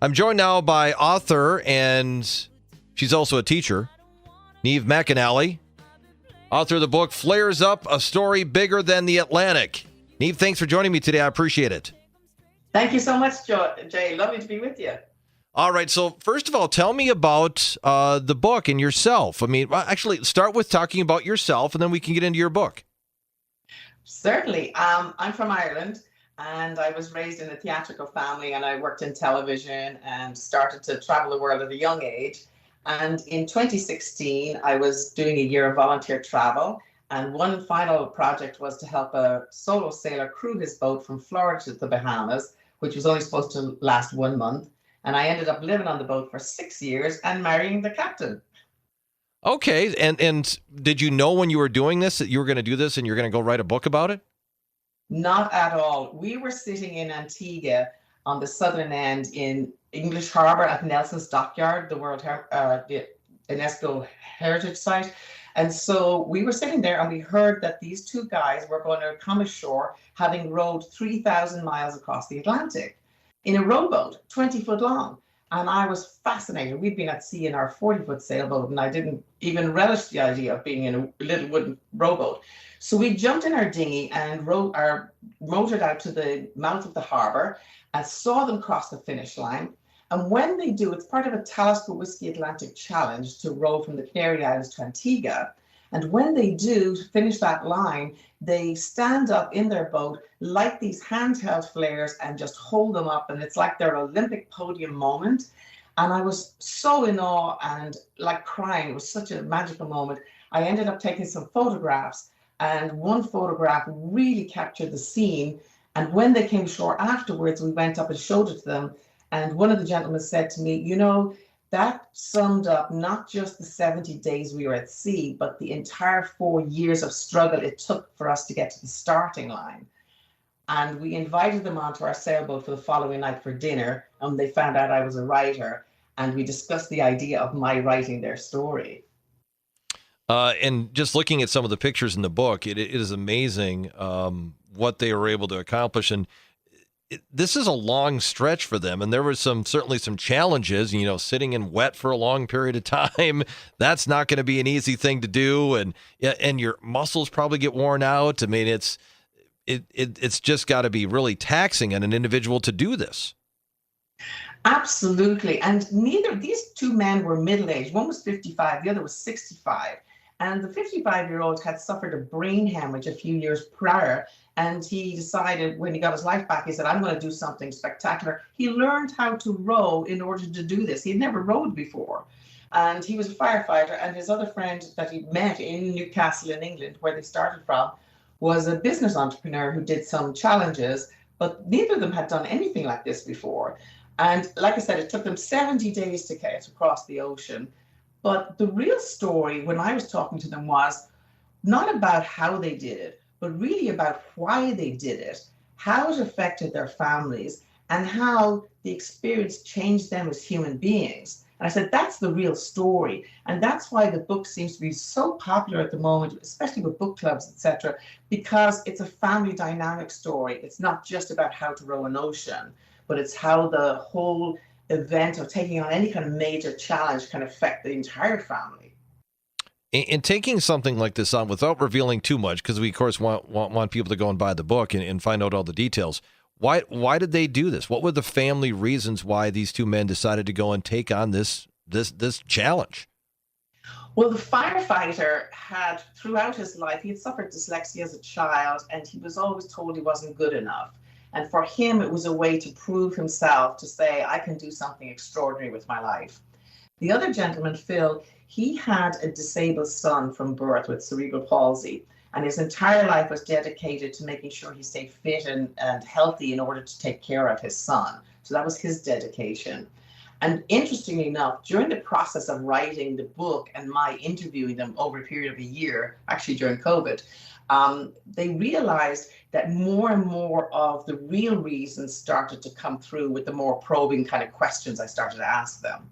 I'm joined now by author, and she's also a teacher, Niamh McAnally, author of the book Flares Up, A Story Bigger Than the Atlantic. Niamh, thanks for joining me today. I appreciate it. Thank you so much, Jay. Lovely to be with you. All right. So first of all, tell me about the book and yourself. I mean, actually, start with talking about yourself, and then we can get into your book. Certainly. I'm from Ireland, and I was raised in a theatrical family, and I worked in television and started to travel the world at a young age. And in 2016, I was doing a year of volunteer travel, and one final project was to help a solo sailor crew his boat from Florida to the Bahamas, which was only supposed to last 1 month. And I ended up living on the boat for 6 years and marrying the captain. Okay. And did you know when you were doing this that you were going to do this and you're going to go write a book about it? Not at all. We were sitting in Antigua on the southern end in English Harbour at Nelson's Dockyard, the the UNESCO Heritage Site. And so we were sitting there and we heard that these two guys were going to come ashore, having rowed 3,000 miles across the Atlantic in a rowboat, 20 foot long. And I was fascinated. We'd been at sea in our 40-foot sailboat, and I didn't even relish the idea of being in a little wooden rowboat. So we jumped in our dinghy and motored out to the mouth of the harbour and saw them cross the finish line. And when they do, it's part of a Talisker Whiskey Atlantic challenge to row from the Canary Islands to Antigua. And when they do finish that line, they stand up in their boat, light these handheld flares, and just hold them up. And it's like their Olympic podium moment. And I was so in awe and like crying. It was such a magical moment. I ended up taking some photographs, and one photograph really captured the scene. And when they came ashore afterwards, we went up and showed it to them. And one of the gentlemen said to me, you know, that summed up not just the 70 days we were at sea, but the entire 4 years of struggle it took for us to get to the starting line. And we invited them onto our sailboat for the following night for dinner, and they found out I was a writer, and we discussed the idea of my writing their story. And just looking at some of the pictures in the book, it is amazing what they were able to accomplish. And this is a long stretch for them, and there was certainly some challenges. You know, sitting in wet for a long period of time, that's not going to be an easy thing to do, and your muscles probably get worn out. I mean, it's just got to be really taxing on an individual to do this. Absolutely, and these two men were middle-aged. One was 55, the other was 65. And the 55-year-old had suffered a brain hemorrhage a few years prior. And he decided when he got his life back, he said, I'm going to do something spectacular. He learned how to row in order to do this. He had never rowed before. And he was a firefighter. And his other friend that he met in Newcastle in England, where they started from, was a business entrepreneur who did some challenges. But neither of them had done anything like this before. And like I said, it took them 70 days to get across the ocean. But the real story when I was talking to them was not about how they did it, but really about why they did it, how it affected their families, and how the experience changed them as human beings. And I said, that's the real story. And that's why the book seems to be so popular at the moment, especially with book clubs, etc., because it's a family dynamic story. It's not just about how to row an ocean, but it's how the whole event of taking on any kind of major challenge can affect the entire family. In taking something like this on, without revealing too much, because we, of course, want people to go and buy the book and find out all the details, why did they do this? What were the family reasons why these two men decided to go and take on this challenge? Well, the firefighter had, throughout his life, he had suffered dyslexia as a child, and he was always told he wasn't good enough. And for him, it was a way to prove himself, to say, I can do something extraordinary with my life. The other gentleman, Phil, he had a disabled son from birth with cerebral palsy, and his entire life was dedicated to making sure he stayed fit and healthy in order to take care of his son. So that was his dedication. And interestingly enough, during the process of writing the book and my interviewing them over a period of a year, actually during COVID, they realized that more and more of the real reasons started to come through with the more probing kind of questions I started to ask them.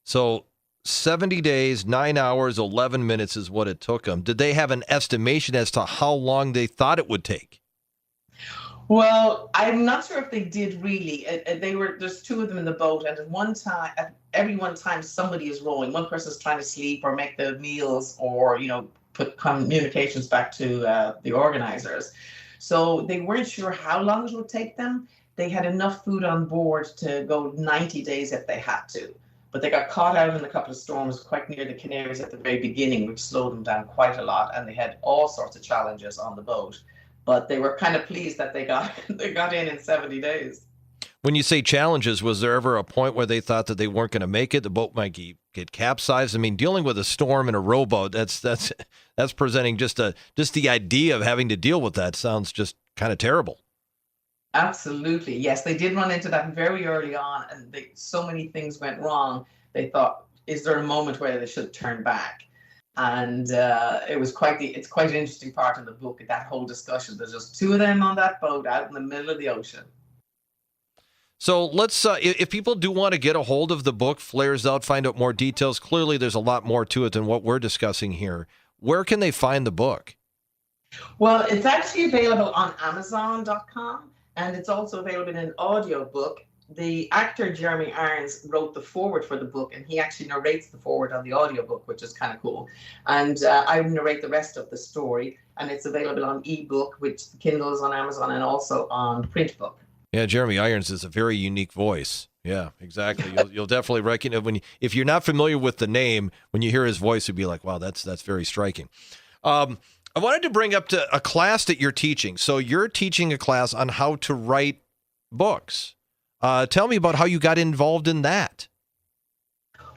So 70 days, 9 hours, 11 minutes is what it took them. Did they have an estimation as to how long they thought it would take? Well, I'm not sure if they did really. There's two of them in the boat, and at every one time somebody is rowing. One person's trying to sleep or make the meals, or put communications back to the organizers. So they weren't sure how long it would take them. They had enough food on board to go 90 days if they had to. But they got caught out in a couple of storms quite near the Canaries at the very beginning, which slowed them down quite a lot, and they had all sorts of challenges on the boat, but they were kind of pleased that they got they got in 70 days. When you say challenges, was there ever a point where they thought that they weren't going to make it? The boat might get capsized. I mean, dealing with a storm in a rowboat, that's presenting just the idea of having to deal with that sounds just kind of terrible. Absolutely, yes, they did run into that very early on, and so many things went wrong. They thought, is there a moment where they should turn back? And it's quite an interesting part of the book, that whole discussion. There's just two of them on that boat out in the middle of the ocean. So let's, if people do want to get a hold of the book, Flares Out, find out more details. Clearly, there's a lot more to it than what we're discussing here. Where can they find the book? Well, it's actually available on Amazon.com, and it's also available in an audio book. The actor Jeremy Irons wrote the foreword for the book, and he actually narrates the foreword on the audiobook, which is kind of cool. And I narrate the rest of the story, and it's available on ebook, which Kindles on Amazon, and also on print book. Yeah, Jeremy Irons is a very unique voice. Yeah, exactly. You'll definitely recognize if you're not familiar with the name, when you hear his voice, you'd be like, wow, that's very striking. I wanted to bring up to a class that you're teaching. So you're teaching a class on how to write books. Tell me about how you got involved in that.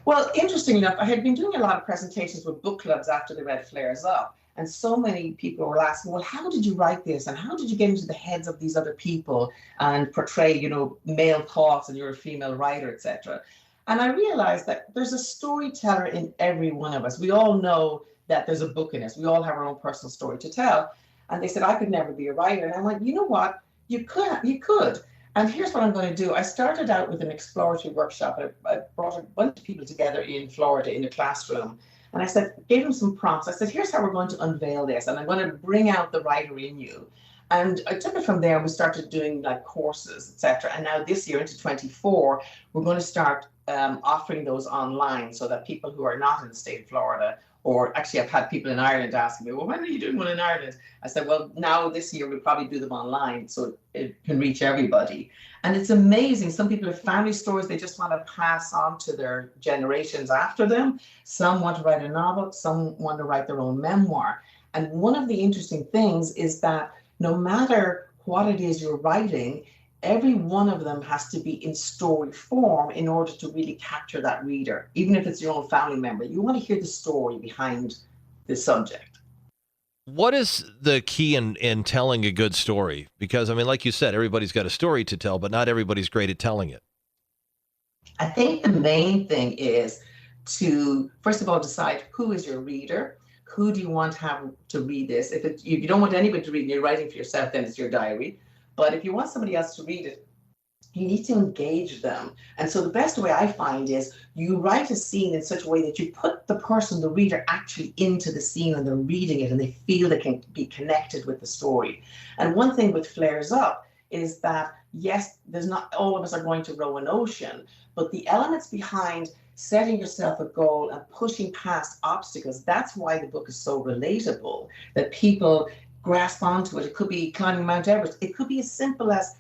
Well, interesting enough, I had been doing a lot of presentations with book clubs after they read Flares Up. And so many people were asking, well, how did you write this? And how did you get into the heads of these other people and portray, male thoughts, and you're a female writer, etc. And I realized that there's a storyteller in every one of us. We all know that there's a book in us. We all have our own personal story to tell. And they said, I could never be a writer. And I went, you know what? You could. And here's what I'm going to do. I started out with an exploratory workshop. I brought a bunch of people together in Florida in a classroom. And I gave them some prompts. I said, here's how we're going to unveil this. And I'm going to bring out the writer in you. And I took it from there. We started doing like courses, etc. And now this year into 24, we're going to start offering those online so that people who are not in the state of Florida, or actually I've had people in Ireland asking me, well, when are you doing one in Ireland? I said, well, now this year we'll probably do them online so it can reach everybody. And it's amazing. Some people have family stories they just want to pass on to their generations after them. Some want to write a novel. Some want to write their own memoir. And one of the interesting things is that no matter what it is you're writing, every one of them has to be in story form in order to really capture that reader. Even if it's your own family member, you want to hear the story behind the subject. What is the key in telling a good story? Because, I mean, like you said, everybody's got a story to tell, but not everybody's great at telling it. I think the main thing is to, first of all, decide who is your reader. Who do you want to have to read this? If you don't want anybody to read and you're writing for yourself, then it's your diary. But if you want somebody else to read it, you need to engage them. And so the best way I find is you write a scene in such a way that you put the person, the reader, actually into the scene, and they're reading it and they feel they can be connected with the story. And one thing with Flares Up is that, yes, there's not all of us are going to row an ocean, but the elements behind setting yourself a goal and pushing past obstacles, that's why the book is so relatable, that people grasp onto it. It could be climbing Mount Everest. It could be as simple as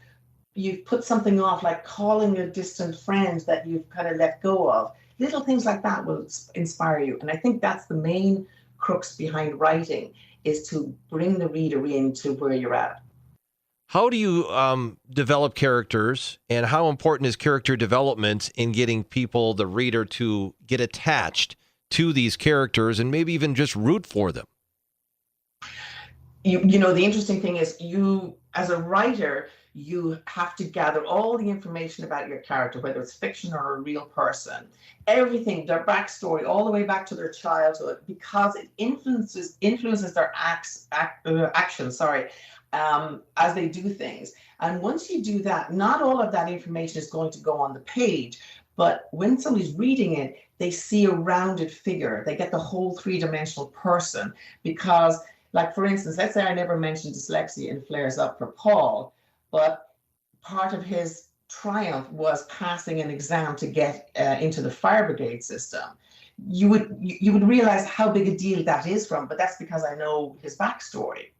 you've put something off, like calling a distant friend that you've kind of let go of. Little things like that will inspire you. And I think that's the main crux behind writing, is to bring the reader into where you're at. How do you develop characters, and how important is character development in getting people, the reader, to get attached to these characters and maybe even just root for them? The interesting thing is, you, as a writer, you have to gather all the information about your character, whether it's fiction or a real person, everything, their backstory, all the way back to their childhood, because it influences their actions, as they do things. And once you do that, not all of that information is going to go on the page, but when somebody's reading it, they see a rounded figure. They get the whole three-dimensional person, because, like, for instance, let's say I never mentioned dyslexia in Flares Up for Paul, but part of his triumph was passing an exam to get into the fire brigade system. You would realize how big a deal that is from, but that's because I know his backstory.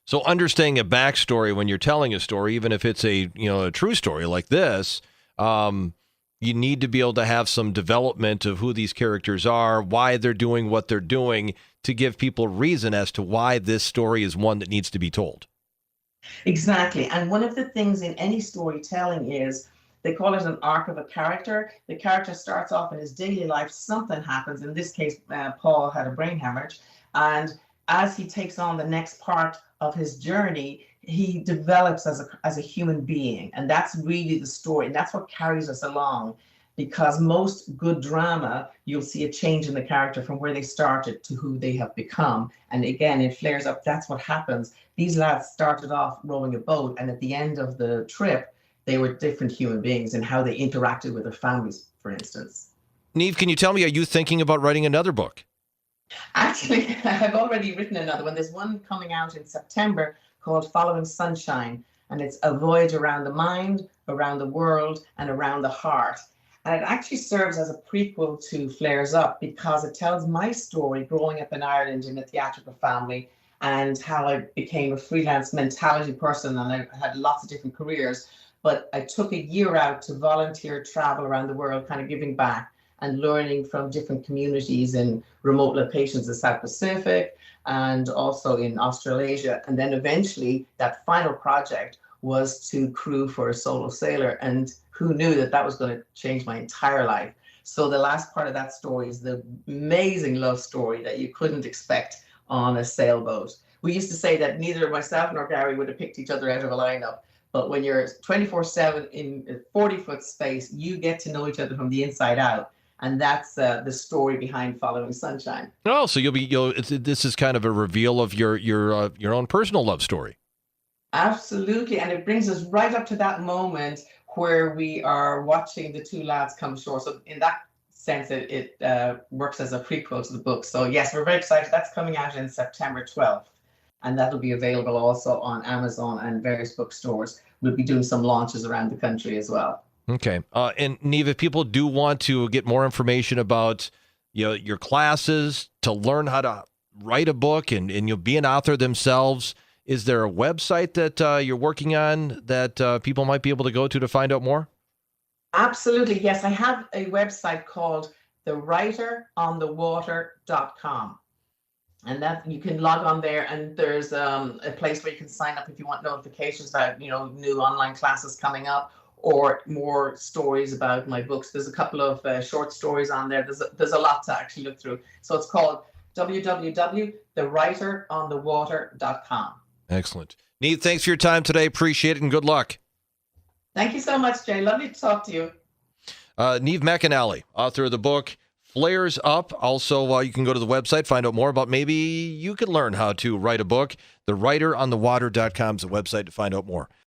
So understanding a backstory when you're telling a story, even if it's a true story like this, you need to be able to have some development of who these characters are, why they're doing what they're doing, to give people reason as to why this story is one that needs to be told. Exactly. And one of the things in any storytelling is they call it an arc of a character. The character starts off in his daily life, something happens. In this case, Paul had a brain hemorrhage. And as he takes on the next part of his journey, he develops as a human being. And that's really the story. And that's what carries us along. Because most good drama, you'll see a change in the character from where they started to who they have become. And again, it flares up. That's what happens. These lads started off rowing a boat, and at the end of the trip, they were different human beings and how they interacted with their families, for instance. Niamh, can you tell me, are you thinking about writing another book? Actually, I've already written another one. There's one coming out in September called Following Sunshine, and it's a voyage around the mind, around the world, and around the heart. And it actually serves as a prequel to Flares Up because it tells my story growing up in Ireland in a theatrical family and how I became a freelance mentality person, and I had lots of different careers. But I took a year out to volunteer travel around the world, kind of giving back and learning from different communities in remote locations in the South Pacific and also in Australasia. And then eventually that final project was to crew for a solo sailor. And who knew that that was going to change my entire life? So the last part of that story is the amazing love story that you couldn't expect on a sailboat. We used to say that neither myself nor Gary would have picked each other out of a lineup. But when you're 24/7 in a 40-foot space, you get to know each other from the inside out. And that's the story behind Following Sunshine. Oh, so this is kind of a reveal of your own personal love story. Absolutely. And it brings us right up to that moment where we are watching the two lads come ashore. So in that sense, it works as a prequel to the book. So yes, we're very excited. That's coming out in September 12th. And that'll be available also on Amazon and various bookstores. We'll be doing some launches around the country as well. Okay. And Niamh, if people do want to get more information about your classes, to learn how to write a book and you'll be an author themselves, is there a website that you're working on that people might be able to go to find out more? Absolutely. Yes, I have a website called thewriteronthewater.com. And that you can log on there, and there's a place where you can sign up if you want notifications about new online classes coming up or more stories about my books. There's a couple of short stories on there. There's a lot to actually look through. So it's called www.thewriteronthewater.com. Excellent. Niamh, thanks for your time today. Appreciate it, and good luck. Thank you so much, Jay. Lovely to talk to you. Niamh McAnally, author of the book Flares Up. Also, you can go to the website, find out more about maybe you could learn how to write a book. TheWriterOnTheWater.com is the website to find out more.